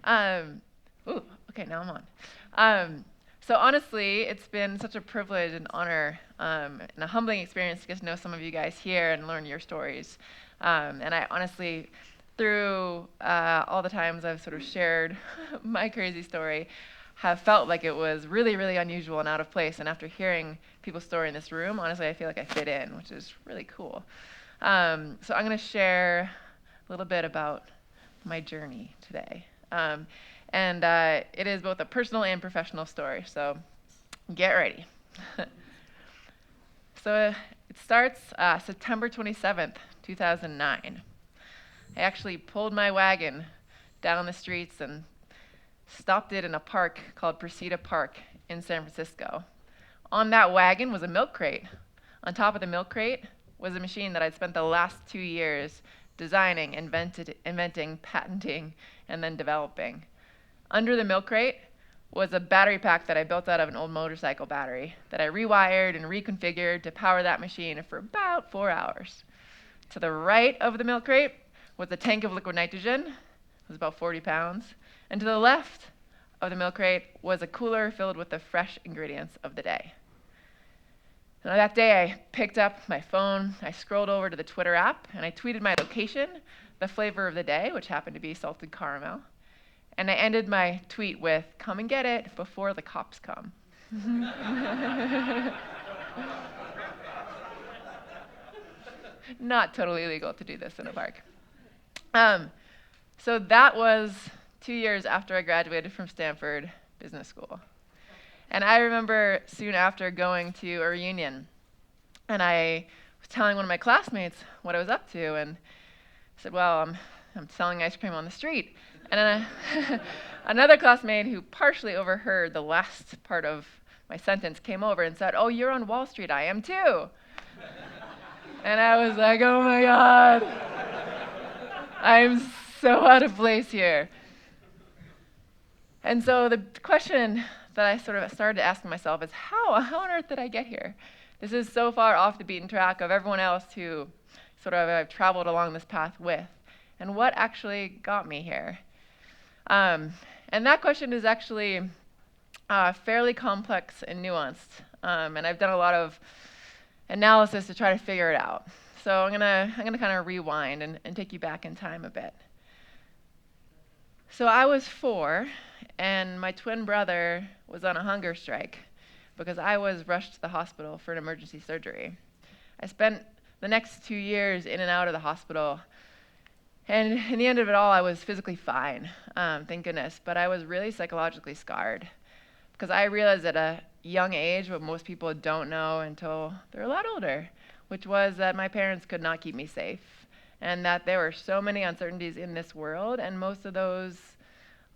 Um, ooh, okay, now I'm on. So honestly, it's been such a privilege and honor and a humbling experience to get to know some of you guys here and learn your stories. And I honestly, through all the times I've sort of shared my crazy story, have felt like it was really, really unusual and out of place. And after hearing people's story in this room, honestly, I feel like I fit in, which is really cool. So I'm going to share a little bit about my journey today. And it is both a personal and professional story, so get ready. So it starts September 27th, 2009. I actually pulled my wagon down the streets and stopped it in a park called Presida Park in San Francisco. On that wagon was a milk crate. On top of the milk crate was a machine that I'd spent the last 2 years designing, inventing, patenting, and then developing. Under the milk crate was a battery pack that I built out of an old motorcycle battery that I rewired and reconfigured to power that machine for about 4 hours. To the right of the milk crate was a tank of liquid nitrogen. It was about 40 pounds. And to the left of the milk crate was a cooler filled with the fresh ingredients of the day. And that day I picked up my phone, I scrolled over to the Twitter app, and I tweeted my location, the flavor of the day, which happened to be salted caramel. And I ended my tweet with, "Come and get it before the cops come." Not totally legal to do this in a park. So that was 2 years after I graduated from Stanford Business School. And I remember soon after going to a reunion, and I was telling one of my classmates what I was up to, and I said, "Well, I'm selling ice cream on the street." And then another classmate who partially overheard the last part of my sentence came over and said, "Oh, you're on Wall Street, I am too." And I was like, "Oh my God, I'm so out of place here." And so the question that I sort of started asking myself is, how on earth did I get here? This is so far off the beaten track of everyone else who sort of I've traveled along this path with. And what actually got me here? And that question is actually fairly complex and nuanced. And I've done a lot of analysis to try to figure it out. So I'm gonna kind of rewind and take you back in time a bit. So I was 4, and my twin brother was on a hunger strike because I was rushed to the hospital for an emergency surgery. I spent the next 2 years in and out of the hospital, and in the end of it all, I was physically fine, thank goodness, but I was really psychologically scarred because I realized at a young age what most people don't know until they're a lot older, which was that my parents could not keep me safe, and that there were so many uncertainties in this world, and most of those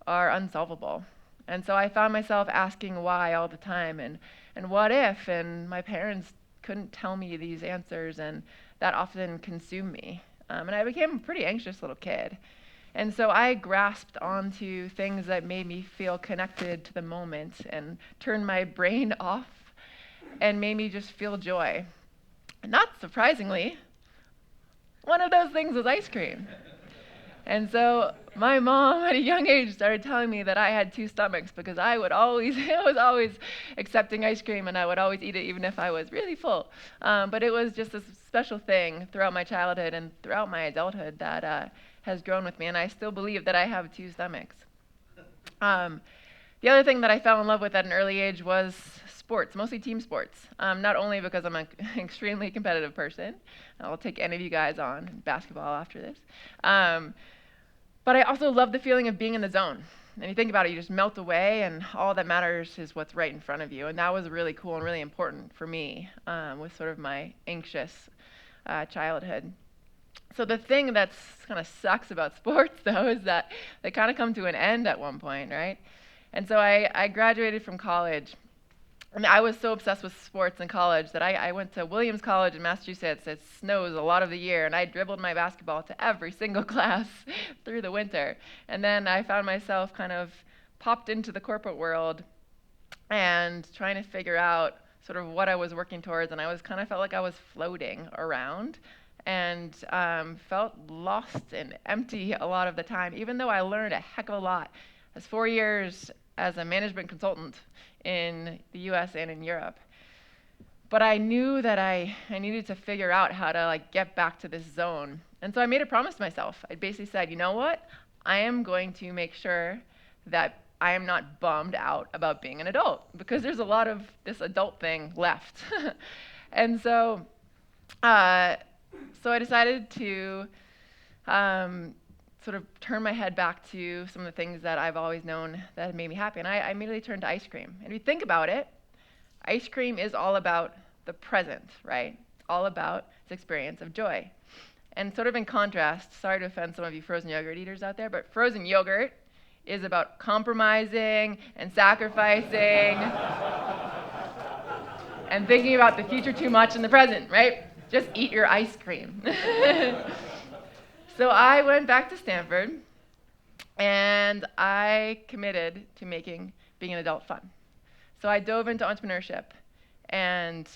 are unsolvable. And so I found myself asking why all the time, and what if, and my parents couldn't tell me these answers, and that often consumed me. And I became a pretty anxious little kid. And so I grasped onto things that made me feel connected to the moment and turned my brain off and made me just feel joy. And not surprisingly, one of those things was ice cream. And so my mom at a young age started telling me that I had 2 stomachs because I was always accepting ice cream, and I would always eat it even if I was really full. But it was just a special thing throughout my childhood and throughout my adulthood that has grown with me, and I still believe that I have 2 stomachs. The other thing that I fell in love with at an early age was sports, mostly team sports. Not only because I'm an extremely competitive person, I'll take any of you guys on basketball after this, but I also love the feeling of being in the zone. And you think about it, you just melt away, and all that matters is what's right in front of you. And that was really cool and really important for me with sort of my anxious childhood. So the thing that's kind of sucks about sports, though, is that they kind of come to an end at one point, right? And so I graduated from college. And I was so obsessed with sports in college that I went to Williams College in Massachusetts. It snows a lot of the year, and I dribbled my basketball to every single class through the winter. And then I found myself kind of popped into the corporate world and trying to figure out sort of what I was working towards, and I was kind of felt like I was floating around and felt lost and empty a lot of the time, even though I learned a heck of a lot was 4 years as a management consultant in the US and in Europe. But I knew that I needed to figure out how to like get back to this zone. And so I made a promise to myself. I basically said, you know what? I am going to make sure that I am not bummed out about being an adult, because there's a lot of this adult thing left. And so I decided to sort of turn my head back to some of the things that I've always known that had made me happy. And I immediately turned to ice cream. And if you think about it, ice cream is all about the present, right? It's all about this experience of joy. And sort of in contrast, sorry to offend some of you frozen yogurt eaters out there, but frozen yogurt is about compromising and sacrificing and thinking about the future too much in the present, right? Just eat your ice cream. So I went back to Stanford, and I committed to making being an adult fun. So I dove into entrepreneurship and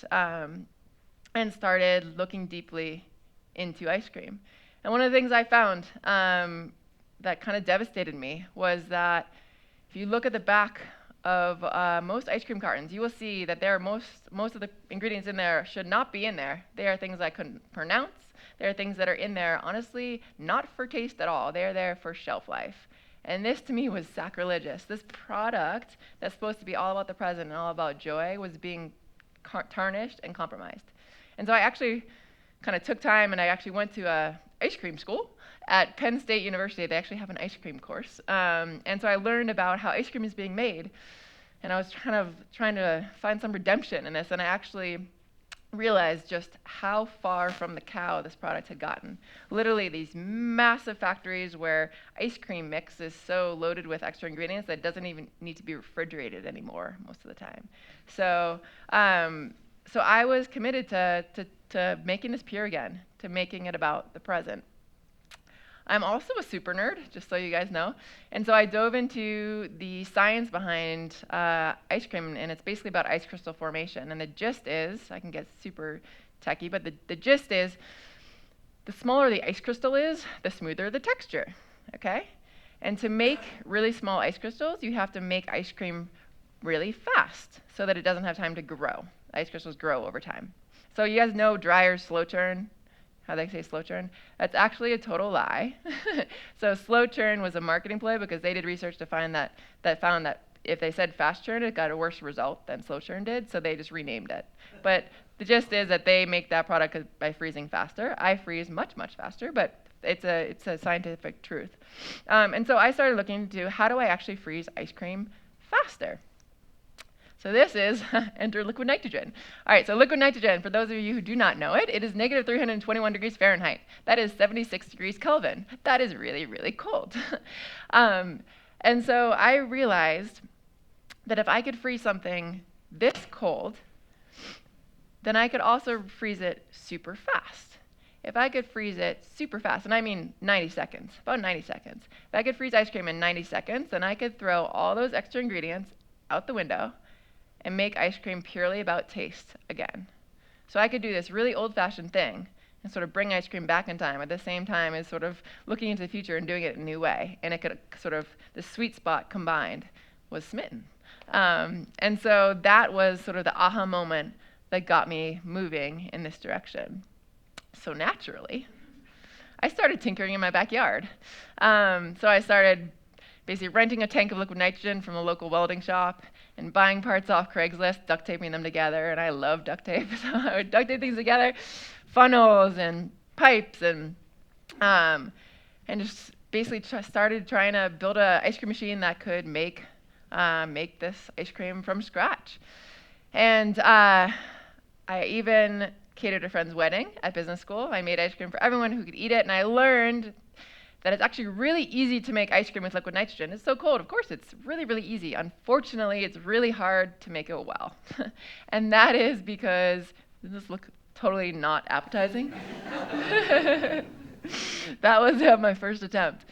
started looking deeply into ice cream. And one of the things I found that kind of devastated me was that if you look at the back of most ice cream cartons, you will see that there are most of the ingredients in there should not be in there. They are things I couldn't pronounce. There are things that are in there, honestly, not for taste at all. They're there for shelf life. And this to me was sacrilegious. This product that's supposed to be all about the present and all about joy was being tarnished and compromised. And so I actually kind of took time, and I actually went to a ice cream school at Penn State University. They actually have an ice cream course. And so I learned about how ice cream is being made. And I was kind of trying to find some redemption in this, and I actually realized just how far from the cow this product had gotten. Literally these massive factories where ice cream mix is so loaded with extra ingredients that it doesn't even need to be refrigerated anymore most of the time. So I was committed to making this pure again, to making it about the present. I'm also a super nerd, just so you guys know. And so I dove into the science behind ice cream, and it's basically about ice crystal formation. And the gist is, I can get super techie, but the gist is, the smaller the ice crystal is, the smoother the texture, okay? And to make really small ice crystals, you have to make ice cream really fast so that it doesn't have time to grow. Ice crystals grow over time. So you guys know dry or slow churn? How they say slow churn? That's actually a total lie. So slow churn was a marketing play because they did research to found that if they said fast churn, it got a worse result than slow churn did, so they just renamed it. But the gist is that they make that product by freezing faster. I freeze much, much faster, but it's a scientific truth. And so I started looking into how do I actually freeze ice cream faster? So this is enter liquid nitrogen. All right, so liquid nitrogen, for those of you who do not know it, it is negative 321 degrees Fahrenheit. That is 76 degrees Kelvin. That is really, really cold. And so I realized that if I could freeze something this cold, then I could also freeze it super fast. If I could freeze it super fast, and I mean 90 seconds, about 90 seconds. If I could freeze ice cream in 90 seconds, then I could throw all those extra ingredients out the window and make ice cream purely about taste again. So I could do this really old-fashioned thing and sort of bring ice cream back in time at the same time as sort of looking into the future and doing it in a new way. And it could sort of, the sweet spot combined was Smitten. And so that was sort of the aha moment that got me moving in this direction. So naturally, I started tinkering in my backyard. So I started basically renting a tank of liquid nitrogen from a local welding shop and buying parts off Craigslist, duct taping them together, and I love duct tape, so I would duct tape things together, funnels and pipes, and just basically started trying to build an ice cream machine that could make this ice cream from scratch. And I even catered a friend's wedding at business school. I made ice cream for everyone who could eat it, and I learned that it's actually really easy to make ice cream with liquid nitrogen. It's so cold. Of course, it's really, really easy. Unfortunately, it's really hard to make it well. And that is because, does this look totally not appetizing? That was my first attempt.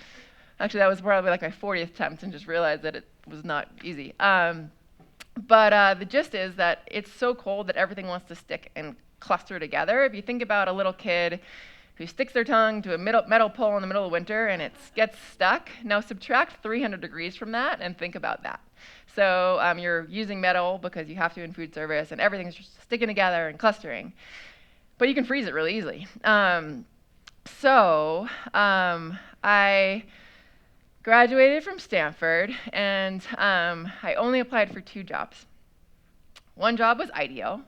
Actually, that was probably like my 40th attempt, and just realized that it was not easy. But the gist is that it's so cold that everything wants to stick and cluster together. If you think about a little kid who sticks their tongue to a metal pole in the middle of winter and it gets stuck. Now subtract 300 degrees from that and think about that. So you're using metal because you have to in food service, and everything's just sticking together and clustering. But you can freeze it really easily. I graduated from Stanford, and I only applied for 2 jobs. One job was IDEO.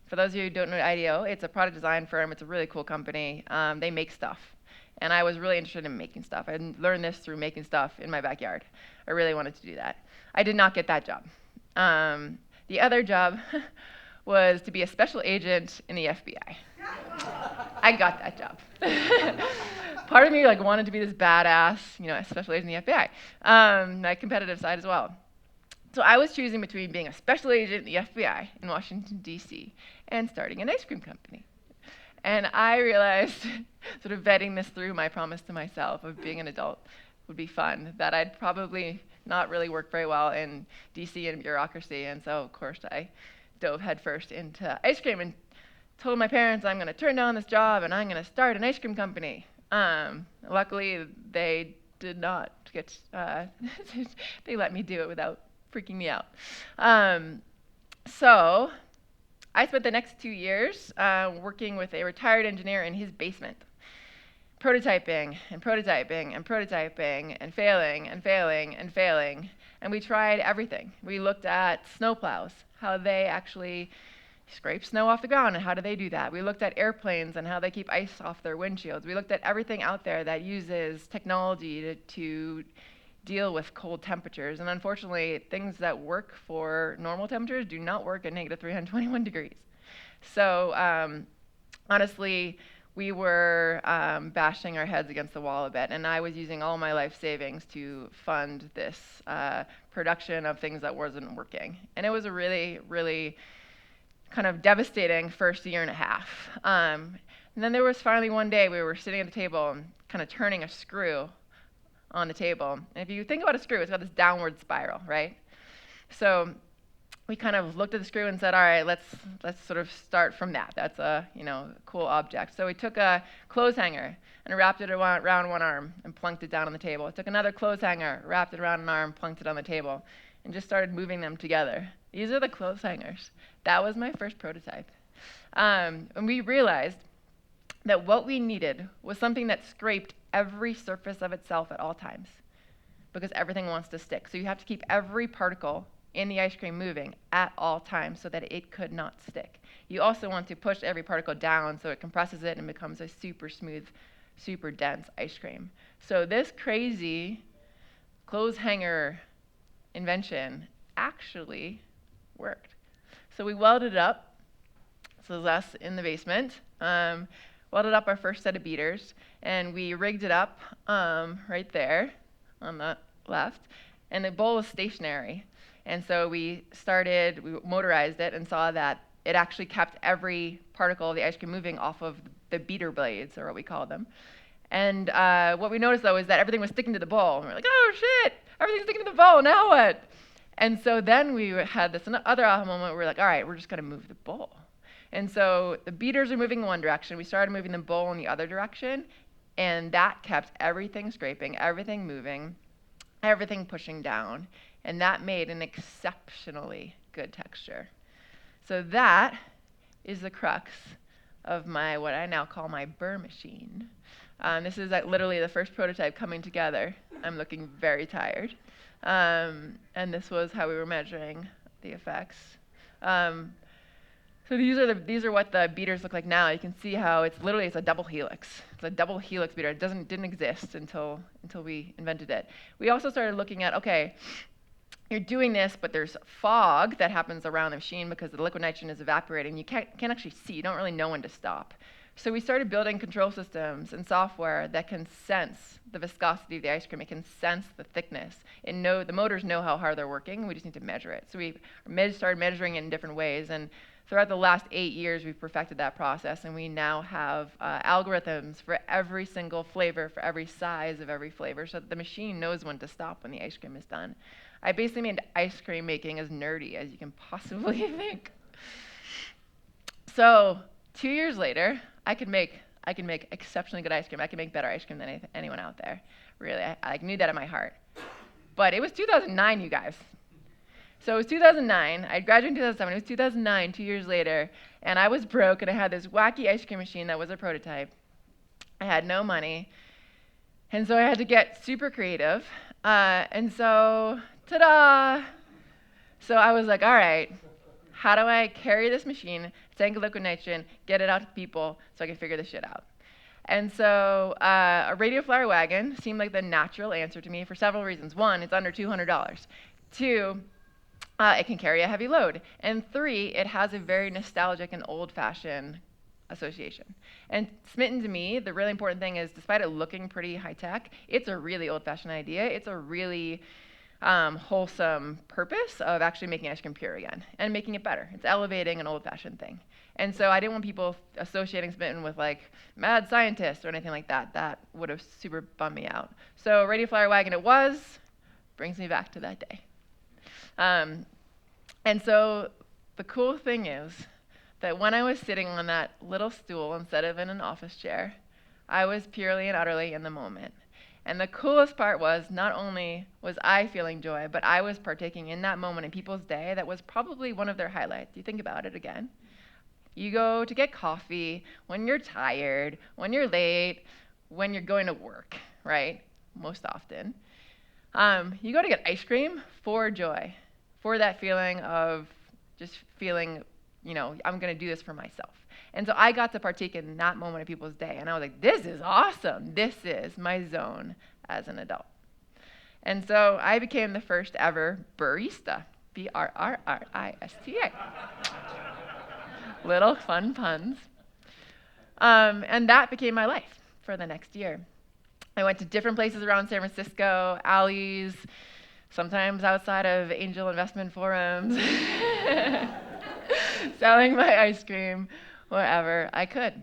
For those of you who don't know IDEO, it's a product design firm. It's a really cool company. They make stuff. And I was really interested in making stuff. I learned this through making stuff in my backyard. I really wanted to do that. I did not get that job. The other job was to be a special agent in the FBI. I got that job. Part of me wanted to be this badass, a special agent in the FBI. My competitive side as well. So I was choosing between being a special agent in the FBI in Washington, D.C., and starting an ice cream company. And I realized, sort of vetting this through, my promise to myself of being an adult would be fun, that I'd probably not really work very well in D.C. and bureaucracy. And so, of course, I dove headfirst into ice cream and told my parents I'm going to turn down this job and I'm going to start an ice cream company. Luckily, they did not get, they let me do it without freaking me out. So I spent the next 2 years working with a retired engineer in his basement, prototyping and prototyping and prototyping and failing and failing and failing. And we tried everything. We looked at snowplows, how they actually scrape snow off the ground and how do they do that. We looked at airplanes and how they keep ice off their windshields. We looked at everything out there that uses technology to deal with cold temperatures. And unfortunately, things that work for normal temperatures do not work at negative 321 degrees. So honestly, we were bashing our heads against the wall a bit. And I was using all my life savings to fund this production of things that wasn't working. And it was a really, really kind of devastating first year and a half. And then there was finally one day we were sitting at the table and kind of turning a screw on the table. And if you think about a screw, it's got this downward spiral, right? So we kind of looked at the screw and said, all right, let's sort of start from that. That's a cool object. So we took a clothes hanger and wrapped it around one arm and plunked it down on the table. I took another clothes hanger, wrapped it around an arm, plunked it on the table, and just started moving them together. These are the clothes hangers. That was my first prototype. And we realized that what we needed was something that scraped every surface of itself at all times, because everything wants to stick. So you have to keep every particle in the ice cream moving at all times so that it could not stick. You also want to push every particle down so it compresses it and becomes a super smooth, super dense ice cream. So this crazy clothes hanger invention actually worked. So we welded it up. This was us in the basement. Welded up our first set of beaters, and we rigged it up right there on the left. And the bowl was stationary. And so we motorized it and saw that it actually kept every particle of the ice cream moving off of the beater blades, or what we call them. And what we noticed, though, is that everything was sticking to the bowl. And we're like, oh, shit, everything's sticking to the bowl, now what? And so then we had this other aha moment where we're like, all right, we're just going to move the bowl. And so the beaters are moving in one direction. We started moving the bowl in the other direction, and that kept everything scraping, everything moving, everything pushing down, and that made an exceptionally good texture. So that is the crux of what I now call my burr machine. This is literally the first prototype coming together. I'm looking very tired. And this was how we were measuring the effects. So these are what the beaters look like now. You can see how it's a double helix. It's a double helix beater. It didn't exist until we invented it. We also started looking at, okay, you're doing this, but there's fog that happens around the machine because the liquid nitrogen is evaporating. You can't actually see. You don't really know when to stop. So we started building control systems and software that can sense the viscosity of the ice cream. It can sense the thickness. The motors know how hard they're working. We just need to measure it. So we started measuring it in different ways. And throughout the last 8 years, we've perfected that process. And we now have algorithms for every single flavor, for every size of every flavor, so that the machine knows when to stop when the ice cream is done. I basically made ice cream making as nerdy as you can possibly think. So 2 years later, I could make I can make exceptionally good ice cream. I can make better ice cream than anyone out there. Really, I knew that in my heart. But it was 2009, you guys. So it was 2009. I graduated in 2007. It was 2009, 2 years later, and I was broke, and I had this wacky ice cream machine that was a prototype. I had no money, and so I had to get super creative. And so, ta-da! So I was like, all right, how do I carry this machine, tank of liquid nitrogen, get it out to people so I can figure this shit out? And so a radio flyer wagon seemed like the natural answer to me for several reasons. One, it's under $200. Two, it can carry a heavy load. And three, it has a very nostalgic and old-fashioned association. And Smitten, to me, the really important thing is, despite it looking pretty high-tech, it's a really old-fashioned idea. It's a really wholesome purpose of actually making ice cream pure again and making it better. It's elevating an old-fashioned thing. And so I didn't want people associating Smitten with like mad scientists or anything like that. That would have super bummed me out. So radio flyer wagon it was, brings me back to that day. And so the cool thing is that when I was sitting on that little stool instead of in an office chair, I was purely and utterly in the moment. And the coolest part was, not only was I feeling joy, but I was partaking in that moment in people's day that was probably one of their highlights. You think about it again. You go to get coffee when you're tired, when you're late, when you're going to work, right? Most often. You go to get ice cream for joy, for that feeling of just feeling, I'm going to do this for myself. And so I got to partake in that moment of people's day, and I was like, this is awesome. This is my zone as an adult. And so I became the first ever barista, B-R-R-R-I-S-T-A. Little fun puns. And that became my life for the next year. I went to different places around San Francisco, alleys, sometimes outside of angel investment forums, selling my ice cream wherever I could.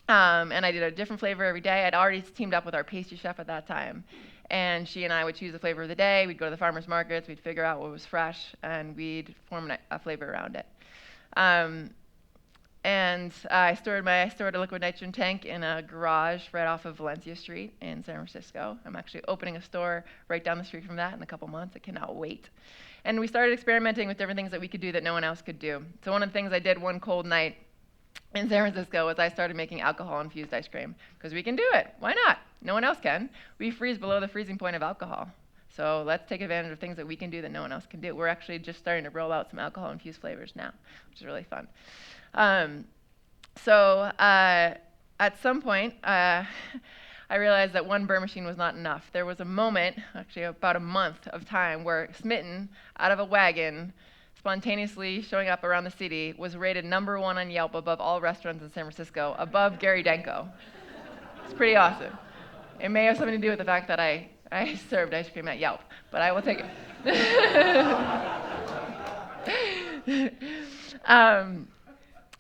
And I did a different flavor every day. I'd already teamed up with our pastry chef at that time. And she and I would choose the flavor of the day. We'd go to the farmers markets. We'd figure out what was fresh, and we'd form a flavor around it. And I stored a liquid nitrogen tank in a garage right off of Valencia Street in San Francisco. I'm actually opening a store right down the street from that in a couple months. I cannot wait. And we started experimenting with different things that we could do that no one else could do. So one of the things I did one cold night in San Francisco was I started making alcohol-infused ice cream, because we can do it. Why not? No one else can. We freeze below the freezing point of alcohol. So let's take advantage of things that we can do that no one else can do. We're actually just starting to roll out some alcohol-infused flavors now, which is really fun. So at some point, I realized that one burr machine was not enough. There was a moment, actually about a month of time, where Smitten, out of a wagon, spontaneously showing up around the city, was rated #1 on Yelp above all restaurants in San Francisco, above Gary Denko. It's pretty awesome. It may have something to do with the fact that I served ice cream at Yelp, but I will take it.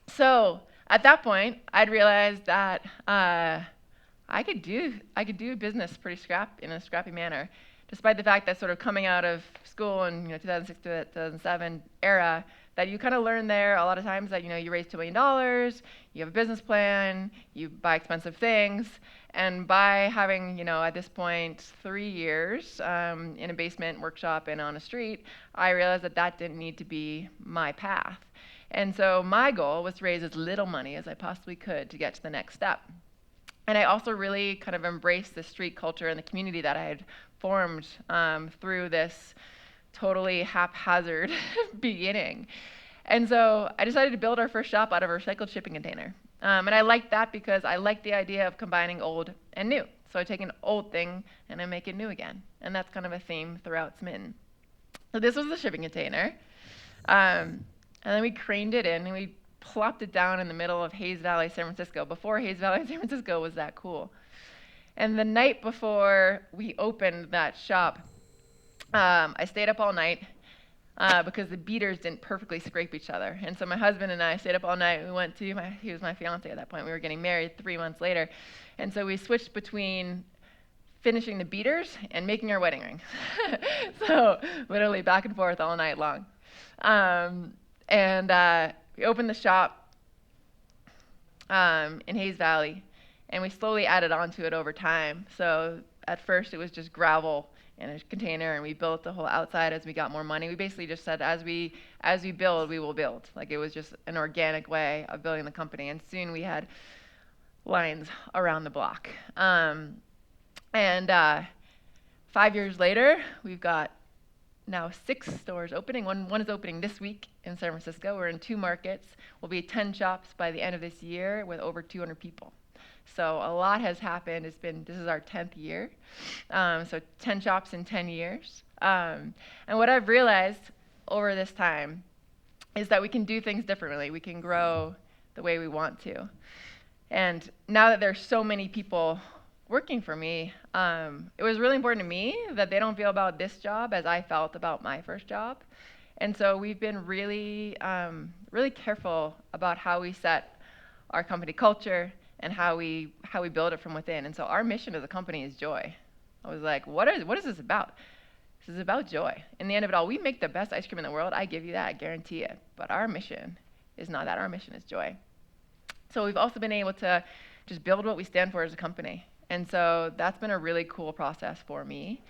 So at that point, I'd realized that I could do business in a scrappy manner, despite the fact that sort of coming out of school in 2006 to 2007 era, that you kind of learn there a lot of times that you raise $2 million, you have a business plan, you buy expensive things, and by having at this point 3 years in a basement workshop and on a street, I realized that didn't need to be my path. And so my goal was to raise as little money as I possibly could to get to the next step. And I also really kind of embraced the street culture and the community that I had formed through this totally haphazard beginning. And so I decided to build our first shop out of a recycled shipping container. And I liked that because I liked the idea of combining old and new. So I take an old thing and I make it new again. And that's kind of a theme throughout Smitten. So this was the shipping container. And then we craned it in and we plopped it down in the middle of Hayes Valley, San Francisco, before Hayes Valley, San Francisco was that cool. And the night before we opened that shop, I stayed up all night because the beaters didn't perfectly scrape each other. And so my husband and I stayed up all night. We went to, he was my fiance at that point. We were getting married 3 months later. And so we switched between finishing the beaters and making our wedding ring. So literally back and forth all night long. And we opened the shop in Hayes Valley, And we slowly added onto it over time. So at first it was just gravel in a container, and we built the whole outside as we got more money. We basically just said, as we build, we will build. Like, it was just an organic way of building the company. And soon we had lines around the block. And 5 years later, we've got now 6 stores opening. One is opening this week in San Francisco. We're in 2 markets. We'll be 10 shops by the end of this year with over 200 people. So a lot has happened. This is our 10th year. So 10 shops in 10 years. And what I've realized over this time is that we can do things differently. We can grow the way we want to. And now that there's so many people working for me, it was really important to me that they don't feel about this job as I felt about my first job. And so we've been really, really careful about how we set our company culture and how we build it from within. And so our mission as a company is joy. I was like, what is this about? This is about joy. In the end of it all, we make the best ice cream in the world. I give you that, I guarantee it. But our mission is not that. Our mission is joy. So we've also been able to just build what we stand for as a company. And so that's been a really cool process for me.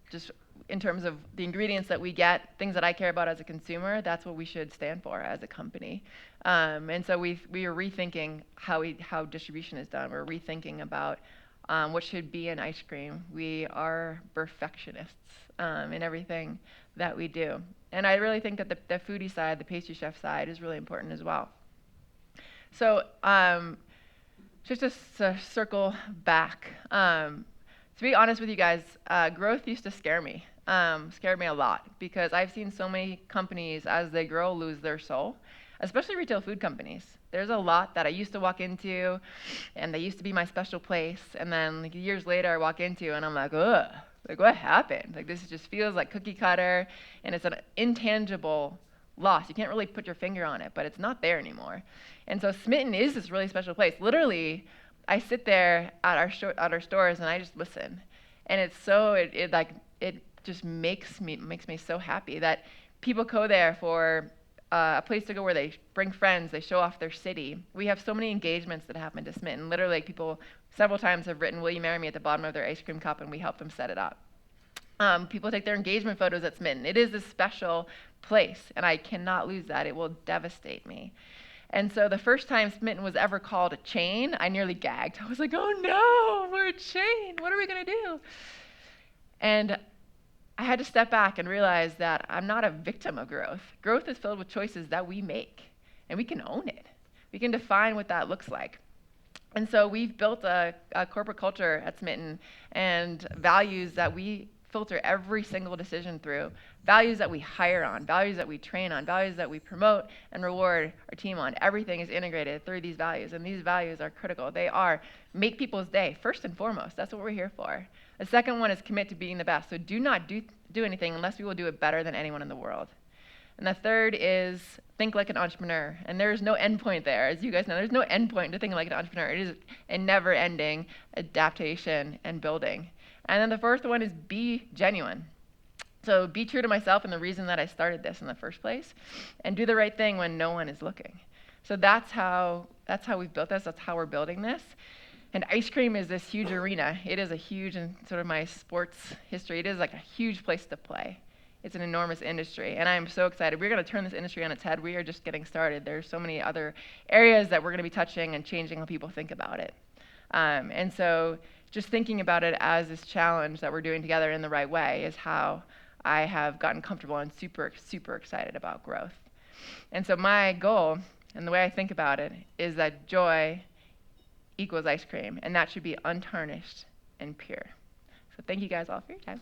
Just in terms of the ingredients that we get, things that I care about as a consumer, that's what we should stand for as a company. And so we are rethinking how distribution is done. We're rethinking about what should be in ice cream. We are perfectionists in everything that we do. And I really think that the foodie side, the pastry chef side, is really important as well. So just to circle back, to be honest with you guys, growth used to scare me a lot, because I've seen so many companies, as they grow, lose their soul, especially retail food companies. There's a lot that I used to walk into, and they used to be my special place, and then like years later I walk into, and I'm like, ugh, like what happened? Like this just feels like cookie cutter, and it's an intangible loss. You can't really put your finger on it, but it's not there anymore. And so Smitten is this really special place. Literally, I sit there at our stores and I just listen, and it's so it just makes me so happy that people go there for a place to go where they bring friends, they show off their city. We have so many engagements that happen to Smitten. Literally, people several times have written, "Will you marry me?" at the bottom of their ice cream cup, and we help them set it up. People take their engagement photos at Smitten. It is a special place, and I cannot lose that. It will devastate me. And so the first time Smitten was ever called a chain, I nearly gagged. I was like, oh no, we're a chain. What are we going to do? And I had to step back and realize that I'm not a victim of growth. Growth is filled with choices that we make, and we can own it. We can define what that looks like. And so we've built a corporate culture at Smitten and values that we filter every single decision through, values that we hire on, values that we train on, values that we promote and reward our team on. Everything is integrated through these values, and these values are critical. They are make people's day, first and foremost. That's what we're here for. The second one is commit to being the best. So do not do anything unless we will do it better than anyone in the world. And the third is think like an entrepreneur. And there is no end point there. As you guys know, there's no end point to thinking like an entrepreneur. It is a never-ending adaptation and building. And then the fourth one is be genuine. So be true to myself and the reason that I started this in the first place, and do the right thing when no one is looking. So that's how we've built this. That's how we're building this. And ice cream is this huge arena. It is a huge, in sort of my sports history, it is like a huge place to play. It's an enormous industry, and I'm so excited. We're going to turn this industry on its head. We are just getting started. There's so many other areas that we're going to be touching and changing how people think about it. And so just thinking about it as this challenge that we're doing together in the right way is how I have gotten comfortable and super, super excited about growth. And so my goal, and the way I think about it, is that joy equals ice cream, and that should be untarnished and pure. So thank you guys all for your time.